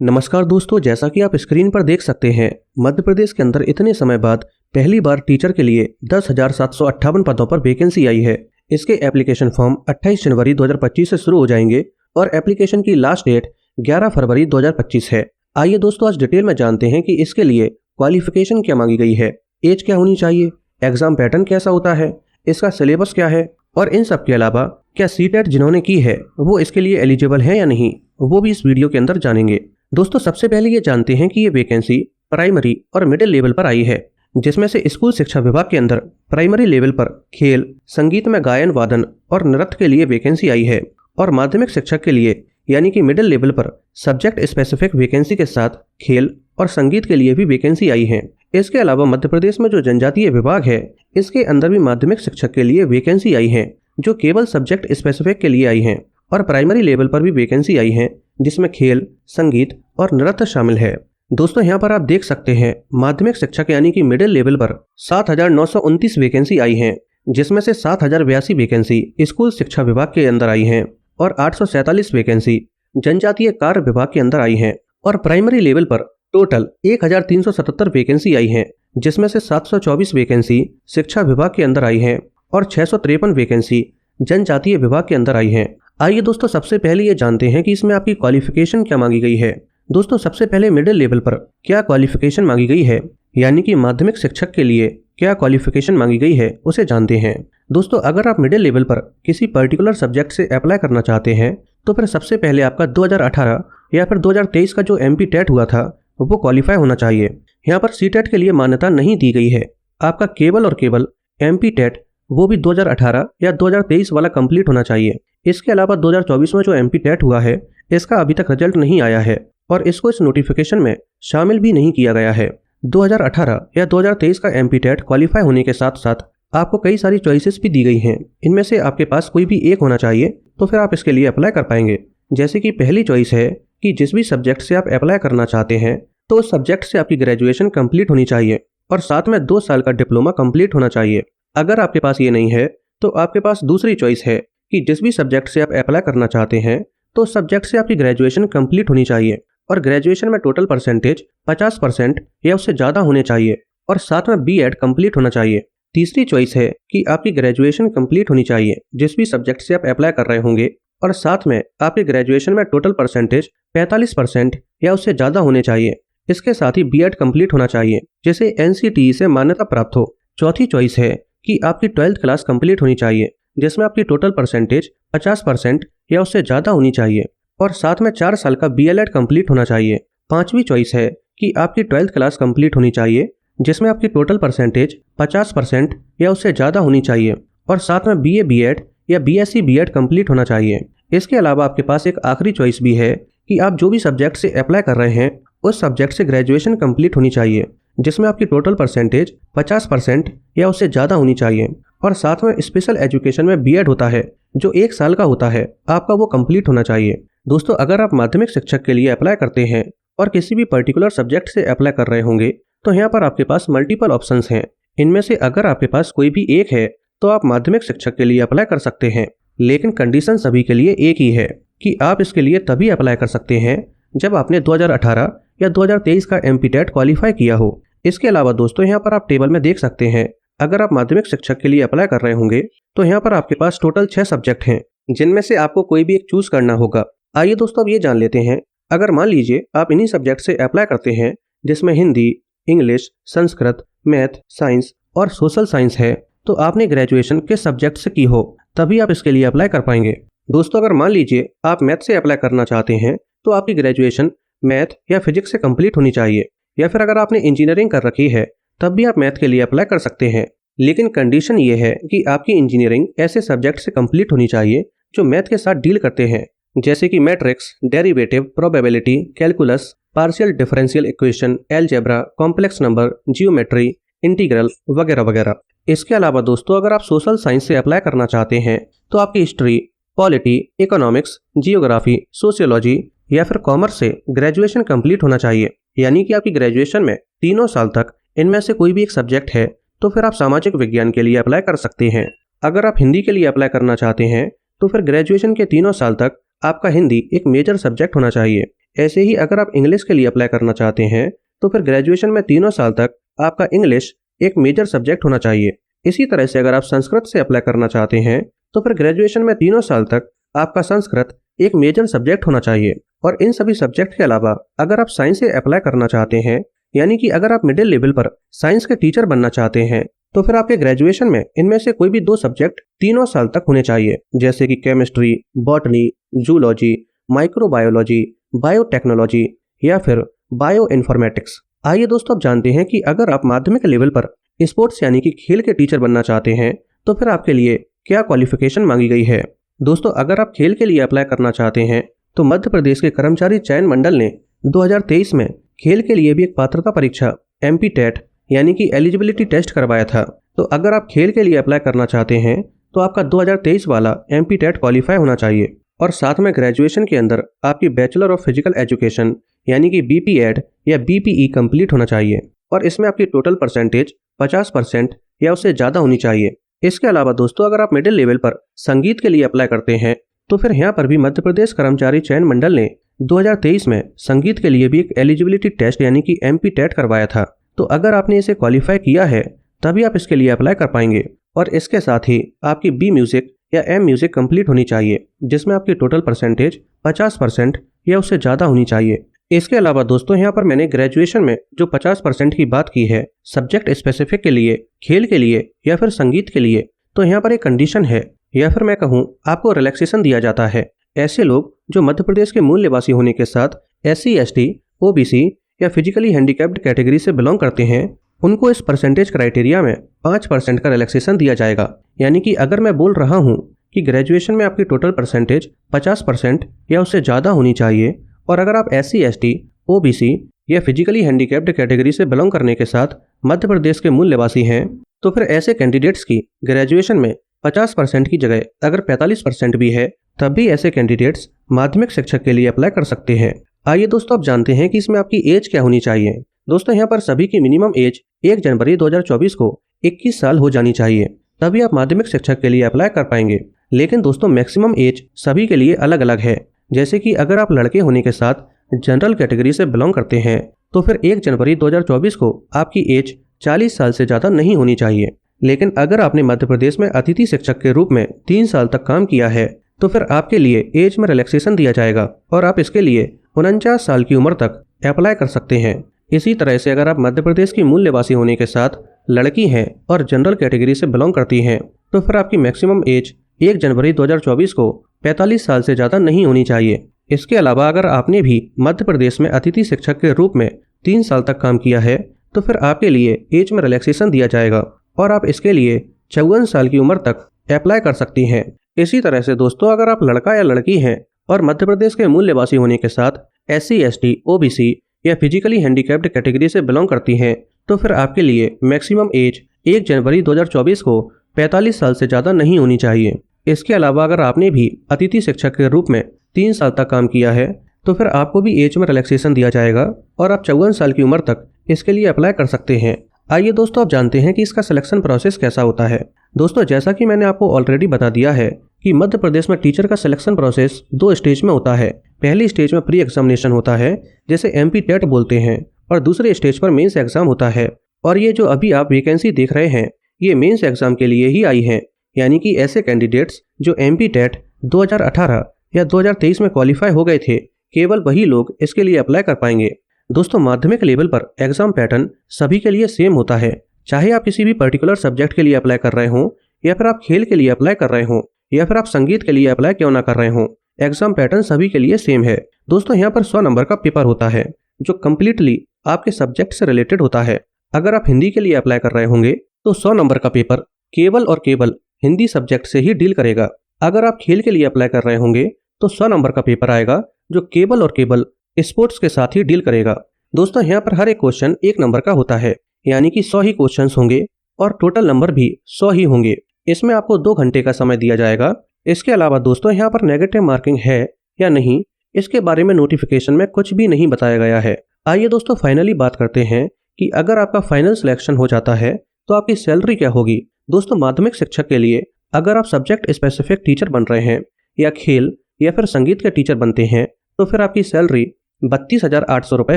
नमस्कार दोस्तों, जैसा कि आप स्क्रीन पर देख सकते हैं, मध्य प्रदेश के अंदर इतने समय बाद पहली बार टीचर के लिए 10,758 पदों पर वैकेंसी आई है। इसके एप्लीकेशन फॉर्म 28 जनवरी 2025 से शुरू हो जाएंगे और एप्लीकेशन की लास्ट डेट 11 फरवरी 2025 है। आइए दोस्तों, आज डिटेल में जानते हैं कि इसके लिए क्वालिफिकेशन क्या मांगी गई है, एज क्या होनी चाहिए, एग्जाम पैटर्न कैसा होता है, इसका सिलेबस क्या है और इन सब के अलावा क्या सीटेट जिन्होंने की है वो इसके लिए एलिजिबल है या नहीं, वो भी इस वीडियो के अंदर जानेंगे। दोस्तों, सबसे पहले ये जानते हैं कि ये वैकेंसी प्राइमरी और मिडिल लेवल पर आई है, जिसमें से स्कूल शिक्षा विभाग के अंदर प्राइमरी लेवल पर खेल, संगीत में गायन वादन और नृत्य के लिए वैकेंसी आई है और माध्यमिक शिक्षक के लिए यानी कि मिडिल लेवल पर सब्जेक्ट स्पेसिफिक वैकेंसी के साथ खेल और संगीत के लिए भी वैकेंसी आई है। इसके अलावा मध्य प्रदेश में जो जनजातीय विभाग है, इसके अंदर भी माध्यमिक शिक्षक के लिए वैकेंसी आई है, जो केवल सब्जेक्ट स्पेसिफिक के लिए आई है और प्राइमरी लेवल पर भी वैकेंसी आई है, जिसमें खेल, संगीत और नृत्य शामिल है। दोस्तों, यहाँ पर आप देख सकते हैं माध्यमिक शिक्षक यानी कि मिडिल लेवल पर 7,929 वैकेंसी आई हैं, जिसमें से 7,082 वैकेंसी स्कूल शिक्षा विभाग के अंदर आई हैं और 847 वैकेंसी जनजातीय कार्य विभाग के अंदर आई हैं और प्राइमरी लेवल पर टोटल 1,377 वैकेंसी आई हैं, जिसमें से 724 वैकेंसी शिक्षा विभाग के अंदर आई हैं और 653 वैकेंसी जनजातीय विभाग के अंदर आई हैं। आइए दोस्तों, सबसे पहले ये जानते हैं कि इसमें आपकी क्वालिफिकेशन क्या मांगी गई है। दोस्तों, सबसे पहले मिडिल लेवल पर क्या क्वालिफिकेशन मांगी गई है, यानी कि माध्यमिक शिक्षक के लिए क्या क्वालिफिकेशन मांगी गई है, उसे जानते हैं। दोस्तों, अगर आप मिडिल लेवल पर किसी पर्टिकुलर सब्जेक्ट से अप्लाई करना चाहते हैं तो फिर सबसे पहले आपका 2018 या फिर 2023 का जो MP टेट हुआ था वो क्वालिफाई होना चाहिए। यहाँ पर CTET के लिए मान्यता नहीं दी गई है। आपका केवल और केवल MP टेट वो भी 2018 या 2023 वाला कंप्लीट होना चाहिए। इसके अलावा 2024 में जो MP टेट हुआ है, इसका अभी तक रिजल्ट नहीं आया है और इसको इस नोटिफिकेशन में शामिल भी नहीं किया गया है। 2018 या 2023 का MP टेट क्वालिफाई होने के साथ साथ आपको कई सारी चॉइसेस भी दी गई हैं। इनमें से आपके पास कोई भी एक होना चाहिए तो फिर आप इसके लिए अप्लाई कर पाएंगे। जैसे कि पहली चॉइस है कि जिस भी सब्जेक्ट से आप अप्लाई करना चाहते हैं तो उस सब्जेक्ट से आपकी ग्रेजुएशन कंप्लीट होनी चाहिए और साथ में 2 साल का डिप्लोमा कंप्लीट होना चाहिए। अगर आपके पास ये नहीं है तो आपके पास दूसरी चॉइस है कि जिस भी सब्जेक्ट से आप अप्लाई करना चाहते हैं तो उस सब्जेक्ट से आपकी ग्रेजुएशन कंप्लीट होनी चाहिए और ग्रेजुएशन में टोटल परसेंटेज 50% या उससे ज़्यादा होने चाहिए और साथ में B.Ed कंप्लीट होना चाहिए। तीसरी चॉइस है कि आपकी ग्रेजुएशन कंप्लीट होनी चाहिए जिस भी सब्जेक्ट से आप अप्लाई कर रहे होंगे और साथ में आपके ग्रेजुएशन में टोटल परसेंटेज 45% या उससे ज़्यादा होने चाहिए। इसके साथ ही B.Ed कंप्लीट होना चाहिए जिसे NCTE से मान्यता प्राप्त हो। चौथी चॉइस है कि आपकी 12th क्लास कंप्लीट होनी चाहिए जिसमें आपकी टोटल परसेंटेज 50% या उससे ज़्यादा होनी चाहिए और साथ में 4 साल का B.Ed कंप्लीट होना चाहिए। पांचवी चॉइस है कि आपकी 12th क्लास कंप्लीट होनी चाहिए जिसमें आपकी टोटल परसेंटेज 50% या उससे ज़्यादा होनी चाहिए और साथ में BA B.Ed या BSc B.Ed कंप्लीट होना चाहिए। इसके अलावा आपके पास एक आखिरी चॉइस भी है कि आप जो भी सब्जेक्ट से अप्लाई कर रहे हैं उस सब्जेक्ट से ग्रेजुएशन कंप्लीट होनी चाहिए जिसमें आपकी टोटल परसेंटेज 50% या उससे ज़्यादा होनी चाहिए और साथ में स्पेशल एजुकेशन में B.Ed होता है जो 1 साल का होता है, आपका वो कंप्लीट होना चाहिए। दोस्तों, अगर आप माध्यमिक शिक्षक के लिए अप्लाई करते हैं और किसी भी पर्टिकुलर सब्जेक्ट से अप्लाई कर रहे होंगे तो यहाँ पर आपके पास मल्टीपल ऑप्शंस हैं। इनमें से अगर आपके पास कोई भी एक है तो आप माध्यमिक शिक्षक के लिए अप्लाई कर सकते हैं, लेकिन कंडीशन सभी के लिए एक ही है कि आप इसके लिए तभी अप्लाई कर सकते हैं जब आपने 2018 या 2023 का MP टेट क्वालिफाई किया हो। इसके अलावा दोस्तों, यहाँ पर आप टेबल में देख सकते हैं, अगर आप माध्यमिक शिक्षक के लिए अप्लाई कर रहे होंगे तो यहाँ पर आपके पास टोटल 6 सब्जेक्ट हैं जिनमें से आपको कोई भी एक चूज करना होगा। आइए दोस्तों, अब ये जान लेते हैं, अगर मान लीजिए आप इन्हीं सब्जेक्ट से अप्लाई करते हैं जिसमें Hindi, English, Sanskrit, math, science और सोशल साइंस है तो आपने ग्रेजुएशन किस सब्जेक्ट से की हो तभी आप इसके लिए अप्लाई कर पाएंगे। दोस्तों, अगर मान लीजिए आप मैथ से अप्लाई करना चाहते हैं तो आपकी ग्रेजुएशन मैथ या फिजिक्स से कंप्लीट होनी चाहिए, या फिर अगर आपने इंजीनियरिंग कर रखी है तब भी आप मैथ के लिए अप्लाई कर सकते हैं, लेकिन कंडीशन ये है कि आपकी इंजीनियरिंग ऐसे सब्जेक्ट से कंप्लीट होनी चाहिए जो मैथ के साथ डील करते हैं, जैसे कि matrix, derivative, probability, calculus, partial differential equation, algebra, complex number, geometry, integral वगैरह वगैरह। इसके अलावा दोस्तों, अगर आप सोशल साइंस से अप्लाई करना चाहते हैं तो आपकी history, polity, economics, geography, sociology या फिर कॉमर्स से ग्रेजुएशन कंप्लीट होना चाहिए, यानी कि आपकी ग्रेजुएशन में 3 साल तक इनमें से कोई भी एक सब्जेक्ट है तो फिर आप सामाजिक विज्ञान के लिए अप्लाई कर सकते हैं। अगर आप हिंदी के लिए अप्लाई करना चाहते हैं तो फिर ग्रेजुएशन के 3 साल तक आपका हिंदी एक मेजर सब्जेक्ट होना चाहिए। ऐसे ही अगर आप इंग्लिश के लिए अप्लाई करना चाहते हैं तो फिर ग्रेजुएशन में तीनों साल तक आपका इंग्लिश एक मेजर सब्जेक्ट होना चाहिए। इसी तरह से अगर आप संस्कृत से अप्लाई करना चाहते हैं तो फिर ग्रेजुएशन में तीनों साल तक आपका संस्कृत एक मेजर सब्जेक्ट होना चाहिए। और इन सभी सब्जेक्ट के अलावा अगर आप साइंस से अप्लाई करना चाहते हैं, यानी कि अगर आप मिडिल लेवल पर साइंस के टीचर बनना चाहते हैं, तो फिर आपके ग्रेजुएशन में इनमें से कोई भी 2 सब्जेक्ट तीनों साल तक होने चाहिए, जैसे कि chemistry, botany, zoology, microbiology, biotechnology या फिर बायो इन्फॉर्मेटिक्स। आइए दोस्तों, अब जानते हैं कि अगर आप माध्यमिक लेवल पर स्पोर्ट्स यानी कि खेल के टीचर बनना चाहते हैं तो फिर आपके लिए क्या क्वालिफिकेशन मांगी गई है। दोस्तों, अगर आप खेल के लिए अप्लाई करना चाहते हैं तो मध्य प्रदेश के कर्मचारी चयन मंडल ने 2023 में खेल के लिए भी एक पात्रता परीक्षा MP टेट यानी कि एलिजिबिलिटी टेस्ट करवाया था। तो अगर आप खेल के लिए अप्लाई करना चाहते हैं तो आपका 2023 वाला MP टेट क्वालिफाई होना चाहिए और साथ में ग्रेजुएशन के अंदर आपकी बैचलर ऑफ फिजिकल एजुकेशन यानी कि BPEd या BPE कंप्लीट होना चाहिए और इसमें आपकी टोटल परसेंटेज 50% या उससे ज़्यादा होनी चाहिए। इसके अलावा दोस्तों, अगर आप मिडिल लेवल पर संगीत के लिए अप्लाई करते हैं तो फिर यहाँ पर भी मध्य प्रदेश कर्मचारी चयन मंडल ने 2023 में संगीत के लिए भी एक एलिजिबिलिटी टेस्ट यानी कि MP टेट करवाया था। तो अगर आपने इसे क्वालिफाई किया है तभी आप इसके लिए अप्लाई कर पाएंगे और इसके साथ ही आपकी B म्यूजिक या M म्यूजिक कंप्लीट होनी चाहिए, जिसमें आपकी टोटल परसेंटेज 50% या उससे ज़्यादा होनी चाहिए। इसके अलावा दोस्तों, यहाँ पर मैंने ग्रेजुएशन में जो 50% की बात की है सब्जेक्ट स्पेसिफिक के लिए, खेल के लिए या फिर संगीत के लिए, तो यहाँ पर एक कंडीशन है या फिर मैं कहूँ आपको रिलैक्सेशन दिया जाता है। ऐसे लोग जो मध्य प्रदेश के मूल निवासी होने के साथ SC ST OBC या फिजिकली हैंडीकैप्ड कैटेगरी से बिलोंग करते हैं, उनको इस परसेंटेज क्राइटेरिया में 5% का रिलैक्सेशन दिया जाएगा। यानी कि अगर मैं बोल रहा हूँ कि ग्रेजुएशन में आपकी टोटल परसेंटेज 50% या उससे ज़्यादा होनी चाहिए और अगर आप SC ST OBC या फिजिकली हैंडीकैप्ड कैटेगरी से बिलोंग करने के साथ मध्य प्रदेश के मूल निवासी हैं, तो फिर ऐसे कैंडिडेट्स की ग्रेजुएशन में 50% की जगह अगर 45% भी है तब भी ऐसे कैंडिडेट्स माध्यमिक शिक्षक के लिए अप्लाई कर सकते हैं। आइए दोस्तों, अब जानते हैं कि इसमें आपकी एज क्या होनी चाहिए। दोस्तों, यहाँ पर सभी की मिनिमम एज 1 जनवरी 2024 को 21 साल हो जानी चाहिए, तभी आप माध्यमिक शिक्षक के लिए अप्लाई कर पाएंगे। लेकिन दोस्तों, मैक्सिमम एज सभी के लिए अलग अलग है। जैसे कि अगर आप लड़के होने के साथ जनरल कैटेगरी से बिलोंग करते हैं तो फिर 1 जनवरी 2024 को आपकी एज 40 साल से ज़्यादा नहीं होनी चाहिए। लेकिन अगर आपने मध्य प्रदेश में अतिथि शिक्षक के रूप में 3 साल तक काम किया है तो फिर आपके लिए एज में रिलैक्सेशन दिया जाएगा और आप इसके लिए 49 साल की उम्र तक अप्लाई कर सकते हैं। इसी तरह से अगर आप मध्य प्रदेश की मूल निवासी होने के साथ लड़की हैं और जनरल कैटेगरी से बिलोंग करती हैं तो फिर आपकी मैक्सिमम एज 1 जनवरी 2024 को 45 साल से ज़्यादा नहीं होनी चाहिए। इसके अलावा अगर आपने भी मध्य प्रदेश में अतिथि शिक्षक के रूप में 3 साल तक काम किया है तो फिर आपके लिए एज में रिलैक्सेशन दिया जाएगा और आप इसके लिए 54 साल की उम्र तक अप्लाई कर सकती हैं। इसी तरह से दोस्तों, अगर आप लड़का या लड़की हैं और मध्य प्रदेश के मूल निवासी होने के साथ SC ST OBC या फिजिकली हैंडीकैप्ड कैटेगरी से बिलोंग करती हैं तो फिर आपके लिए मैक्सिमम एज 1 जनवरी 2024 को 45 साल से ज़्यादा नहीं होनी चाहिए। इसके अलावा अगर आपने भी अतिथि शिक्षक के रूप में 3 साल तक काम किया है तो फिर आपको भी एज में रिलैक्सेशन दिया जाएगा और आप 54 साल की उम्र तक इसके लिए अप्लाई कर सकते हैं। आइए दोस्तों, आप जानते हैं कि इसका सिलेक्शन प्रोसेस कैसा होता है। दोस्तों, जैसा कि मैंने आपको ऑलरेडी बता दिया है कि मध्य प्रदेश में टीचर का सिलेक्शन प्रोसेस 2 स्टेज में होता है। पहली स्टेज में प्री एग्जामिनेशन होता है जिसे MP टेट बोलते हैं और दूसरे स्टेज पर मेंस एग्जाम होता है। और ये जो अभी आप वैकेंसी देख रहे हैं ये मेंस एग्जाम के लिए ही आई है, यानी कि ऐसे कैंडिडेट्स जो MP टेट 2018 या 2023 में क्वालिफाई हो गए थे, केवल वही लोग इसके लिए अप्लाई कर पाएंगे। दोस्तों, माध्यमिक लेवल पर एग्जाम पैटर्न सभी के लिए सेम होता है, चाहे आप किसी भी पर्टिकुलर सब्जेक्ट के लिए अप्लाई कर रहे हों या फिर आप खेल के लिए अप्लाई कर रहे हों या फिर आप संगीत के लिए अप्लाई क्यों ना कर रहे हों, एग्जाम पैटर्न सभी के लिए सेम है। दोस्तों, यहाँ पर 100 नंबर का पेपर होता है जो कम्प्लीटली आपके सब्जेक्ट से रिलेटेड होता है। अगर आप हिंदी के लिए अप्लाई कर रहे होंगे तो 100 नंबर का पेपर केवल और केवल हिंदी सब्जेक्ट से ही डील करेगा। अगर आप खेल के लिए अप्लाई कर रहे होंगे तो 100 नंबर का पेपर आएगा जो केवल और केवल स्पोर्ट्स के साथ ही डील करेगा। दोस्तों, यहाँ पर हर एक क्वेश्चन 1 नंबर का होता है, यानी कि 100 ही क्वेश्चंस होंगे और टोटल नंबर भी 100 ही होंगे। इसमें आपको 2 घंटे का समय दिया जाएगा। इसके अलावा दोस्तों, यहाँ पर नेगेटिव मार्किंग है या नहीं इसके बारे में नोटिफिकेशन में कुछ भी नहीं बताया गया है। आइए दोस्तों, फाइनली बात करते हैं कि अगर आपका फाइनल सिलेक्शन हो जाता है तो आपकी सैलरी क्या होगी। दोस्तों, माध्यमिक शिक्षक के लिए अगर आप सब्जेक्ट स्पेसिफिक टीचर बन रहे हैं या खेल या फिर संगीत के टीचर बनते हैं तो फिर आपकी सैलरी 32,800 रुपए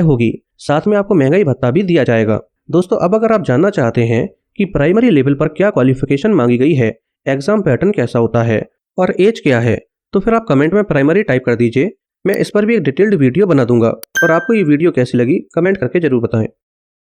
होगी। साथ में आपको महंगाई भत्ता भी दिया जाएगा। दोस्तों, अब अगर आप जानना चाहते हैं कि प्राइमरी लेवल पर क्या क्वालिफिकेशन मांगी गई है, एग्जाम पैटर्न कैसा होता है और एज क्या है, तो फिर आप कमेंट में प्राइमरी टाइप कर दीजिए। मैं इस पर भी एक डिटेल्ड वीडियो बना दूंगा और आपको ये वीडियो कैसी लगी कमेंट करके जरूर बताएं।